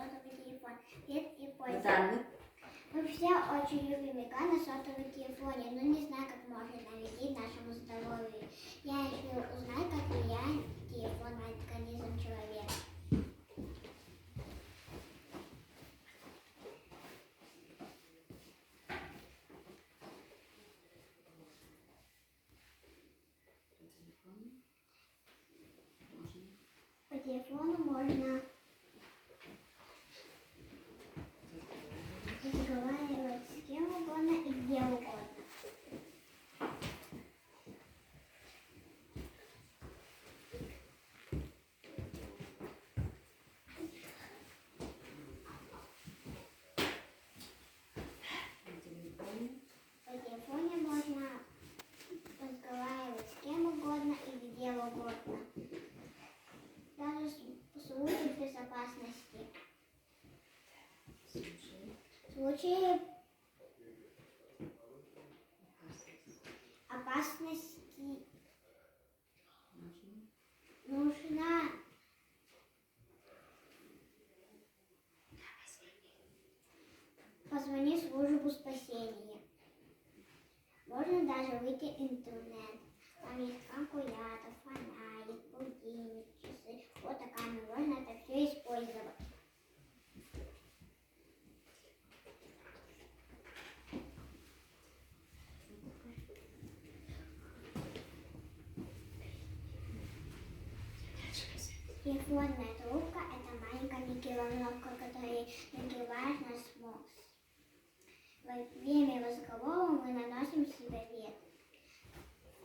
сотовый телефон. Привет и пользуюсь. Наталья. Мы все очень любим играть на сотовом телефоне, но не знаю, как можно навредить нашему здоровью. Я решила узнать, как влияет телефон на организм человека. По телефону можно разговаривать с кем угодно и где угодно. По телефоне можно разговаривать с кем угодно и где угодно. Даже в случае безопасности. В случае опасности нужно позвонить в службу спасения. Можно даже выйти в интернет. Там есть калькулятор, фонарик, будильник, часы, фотокамера. Можно это все использовать. Телефонная трубка – это маленькая микроволновка, которая нагревает наш мозг. Во время разговора мы наносим себе вред.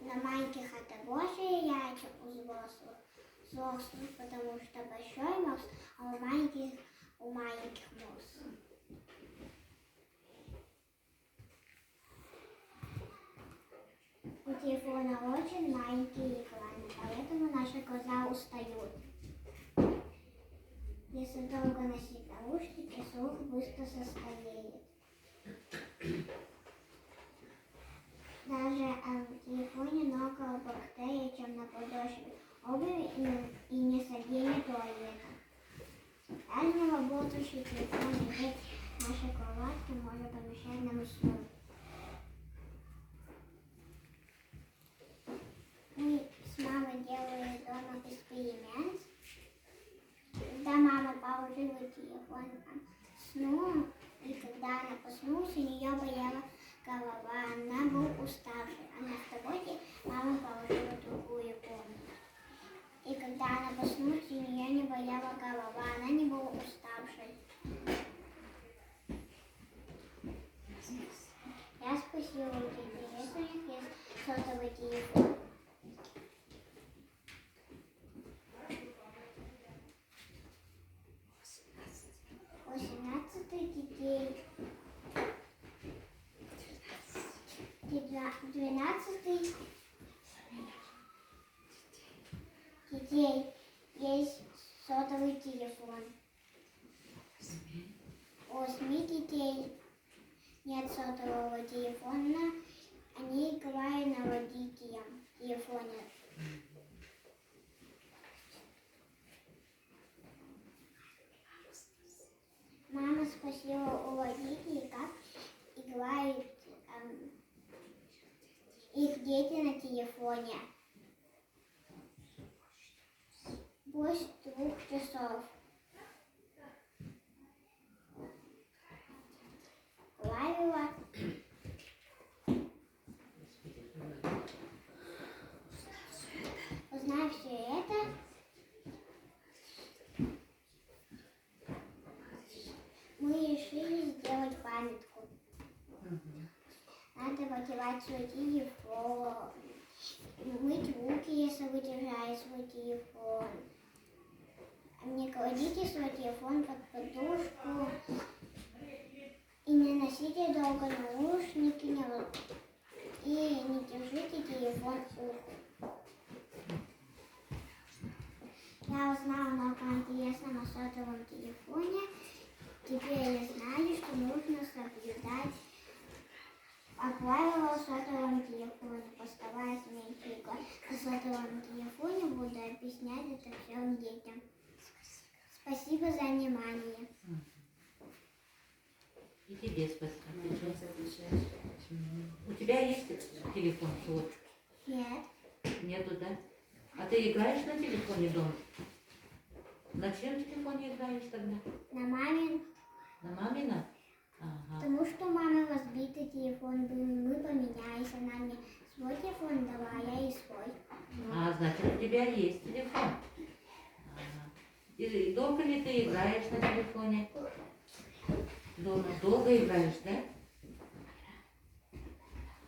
На маленьких это больше яйца у взрослых, потому что большой мозг, а у маленьких мозг. У телефона очень маленькие экраны, поэтому наши глаза устают. Если долго носить наушники, слух быстро состареет. Даже в телефоне много бактерий, чем на подошве обуви и не садили туалета. Даже не работающий телефон лежит в нашей кроватке может помешать нам уснуть. Мы с мамой делали дома эксперимент. Когда мама положила телефон к сну, и когда она проснулась, у нее болела голова, она была уставшей. А на второй день мама положила в другую комнату. И когда она проснулась, у нее не болела голова, она не была уставшей. Я спросила у детей, если у них есть сотовый телефон. 18 детей. 12 детей есть сотовый телефон. У 8 детей нет сотового телефона. Они играют на родителям телефоне. Мама спросила у родителей, как играют их дети на телефоне. Больше 2 часов. Правило. Узнав все это, мы решили сделать памятку. Надо выдевать свой телефон, мыть руки, если вы держали свой телефон. Не кладите свой телефон под подушку и не носите долго наушники, и не держите телефон в ухе. Я узнала много интересного о сотовом телефоне. Теперь я знаю, что нужно соблюдать правила сотового телефона. Оставаясь меньше играть на сотовом телефоне, буду объяснять это всем детям. Спасибо за внимание. И тебе спасибо. У тебя есть телефон свой? Нет. Нету, да? А ты играешь на телефоне дома? На чьем телефоне играешь тогда? На мамин. На мамина? Ага. Потому что у мамы разбитый телефон был, мы поменялись. Она мне свой телефон дала, а я ей свой. А, значит, у тебя есть телефон. Ага. И долго ли ты играешь на телефоне? Долго играешь, да?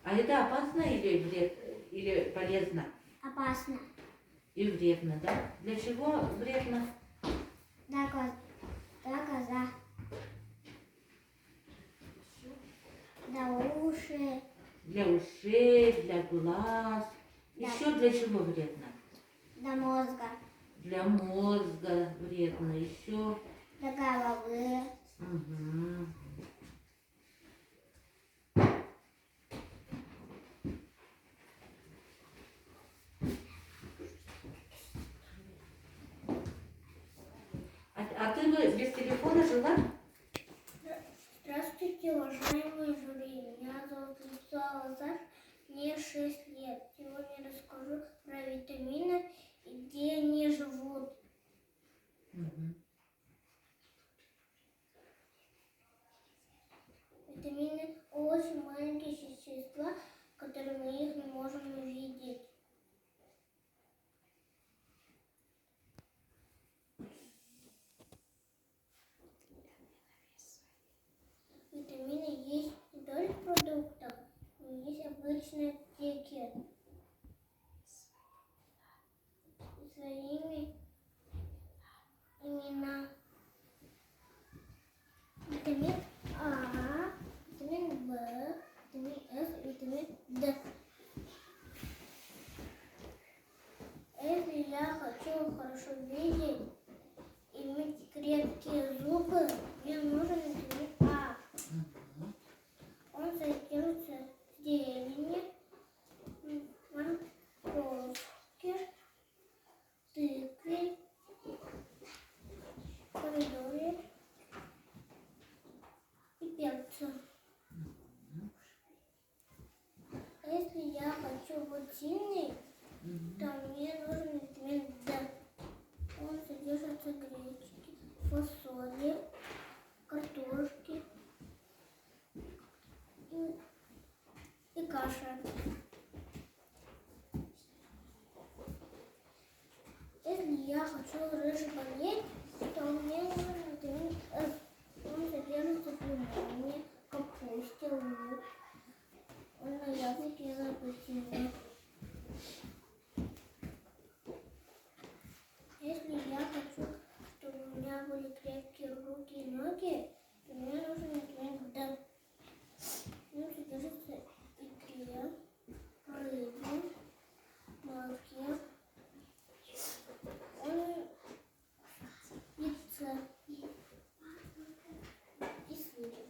А это опасно или полезно? Опасно. И вредно, да? Для чего вредно? Да, коза. Да, уши. Для ушей, для глаз. Да. Еще для чего вредно? До мозга. Для мозга вредно. Еще. До головы. Угу. А ты бы без телефона жила? Здравствуйте, уважаемые жюри. Меня зовут Луцова Лазар, мне 6 лет. Сегодня расскажу про витамины и где они живут. Угу. Витамины очень маленькие вещества, которые мы их не можем увидеть. Витамины есть не только в продуктах, но и есть обычные аптеки. Своими имена. Витамин А, витамин В, витамин С, витамин Д. Если я хочу хорошо видеть и иметь крепкие зубы, мне нужен витамин А. Он содержится в зелени, морковке, тыкве, помидоре и перце. А если я хочу быть сильной, то мне нужен витамин D. Он содержится в гречке, фасоли, картошке и каше. Если я хочу рыжий болеть, то мне нужен витамин С. Он содержится в лимоне, капусте, лук. Он на яблоке запустил. Если я хочу, чтобы у меня были крепкие руки и ноги, то мне нужен витамин D. Он содержится в икре, рыбе, молоке. Он в яйце и сыре.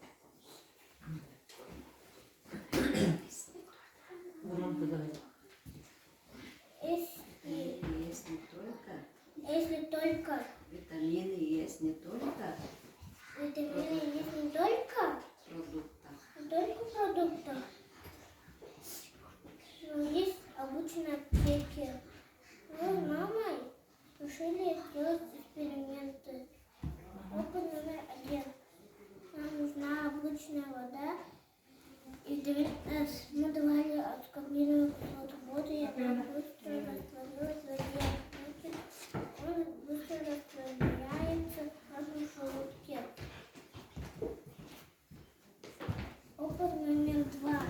Громко говори. Если только Витамины есть не только витамины есть не только в продуктах. в продуктах, но есть обычные аптеки. Мы с мамой решили сделать эксперименты. Опыт номер 1. Нам нужна обычная вода и витамин С. Мы давали аскорбиновую кислоту воду, и она быстро растворилась в воде. Он быстро растворяется в нашем желудке. Опыт номер 2.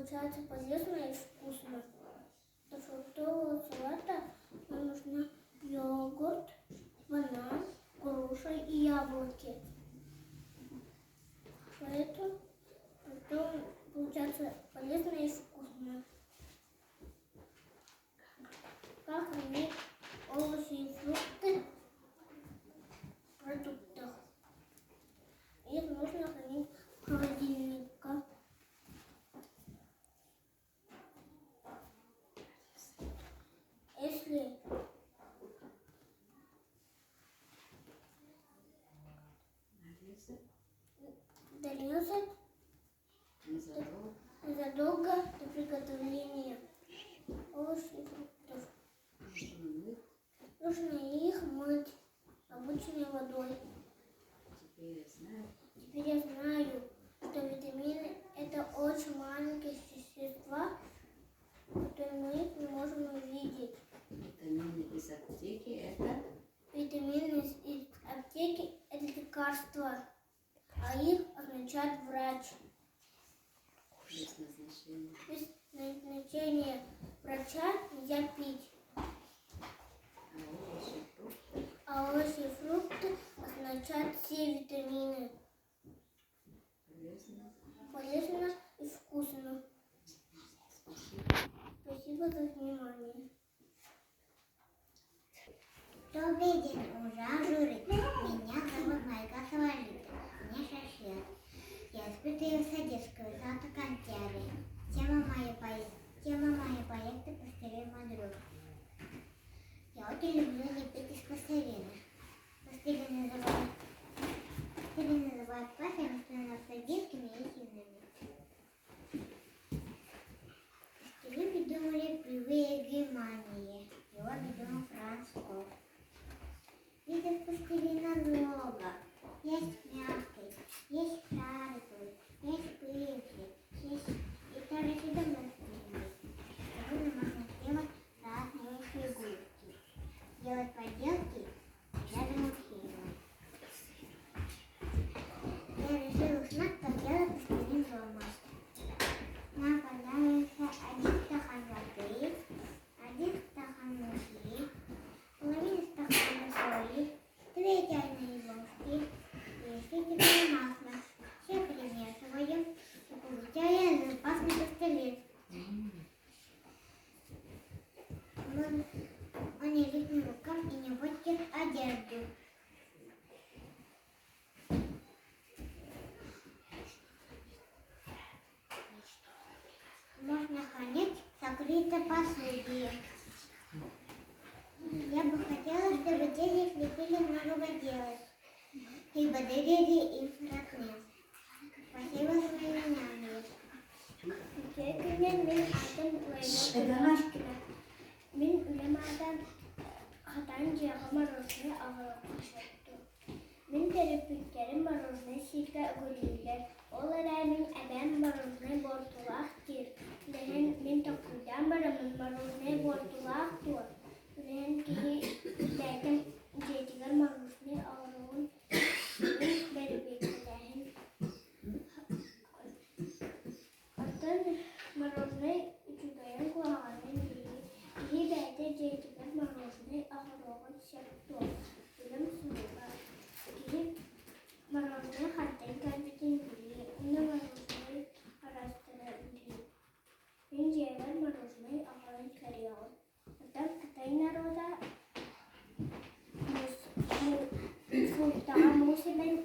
получается полезно и вкусно. Для фруктового салата нам нужна йогурт, банан, груша и яблоки. Поэтому потом получается полезно и вкусно. Как хранить овощи и фрукты в продуктах? Их нужно хранить в холодильнике. Если дорезать задолго до приготовления овощей и фруктов, нужно их мыть обычной водой. Теперь я знаю, что витамины – это очень маленькие вещества, которые мы не можем увидеть. Витамины из аптеки это? Витамины из аптеки – это лекарства, а их означает врач. Без назначения. Без назначения врача нельзя пить. А овощи и фрукты означают все витамины. Полезно и вкусно. Спасибо за внимание. Добрый день, ура, журик. Меня зовут Майка Савалита. Мне 6 лет. Я испытываю садистскую злату контяри. Тема моей проекта «Пластилин мой друг». Я очень люблю лепить из пластилина. Пластилин называют пафями, садистскими и химными. Пластилин придумали впервые в Германии. Его придумал Франц Кох. Видов пластилина много. Есть мягкий, есть шариковый, есть пыльный, есть и тоже фидомастильный. Сегодня можно сделать разные фигурки. Делать поделки даже мультфильмы. Я решила узнать, как делать пластилин дома. Нам понадобится 1 стакан воды, 1 стакан муки, половина стакана соли, 2 чайные ложки и растительное масло. Все перемешиваем и получаем запасный пластилин. Он не липнет рукам и не портит одежду. Можно хранить в закрытой посуде. Я бы хотела, чтобы дети лепили много делать и подарили им родным. Спасибо за внимание. Min ülemadan Hatancı'ya marozne ağır koşuldu. Min terapiklerin marozne şirka ögülüyle. Olara min emen marozne bortulaktır. Lehen min takıldan baramın marozne bortulaktır. Lehen ki derken cetigar marozne ağırın. Min terapiklerin Atan marozne üçügayan kuhanen değil. İyi bende cetigar marozne ağırın şaktı. Bilim sunuğa. İyi marozne hatten kalbitin değil. Ünlü marozne araştırabilir. Min cetigar marozne ağırın karıyor. Atan kıtay naroda fruttağa musiben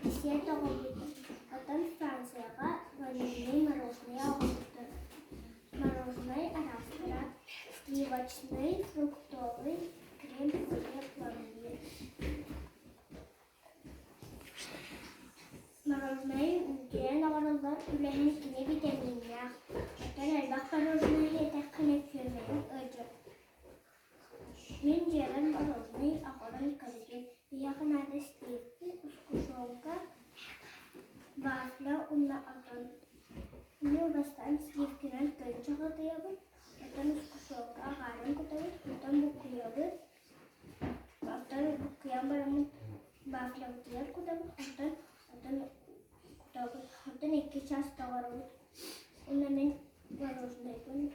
disieta oldu. Atan Fransa'ya vanilya marozne ağırdı. Мороженое арастера, сливочный, фруктовый, крем или пломбир. Мороженое ülkeden ağırlar, ülenin kine vitaminler. Atan elbak morozeneyi etekine kürmeyin öcü. Min ceren morozeneyi ağırın kalite. Yakın adresliği uskuşonka, bazla unla atan. Ini bastaan sливкинен көнчага тыябы, atan uskuşonka ağarın kutabı, atan bukuyabı. Atan bukuyan baramın bazla utuyar kutabı, atan kutabı Хотинки часто ворують. У мене мороженое, потім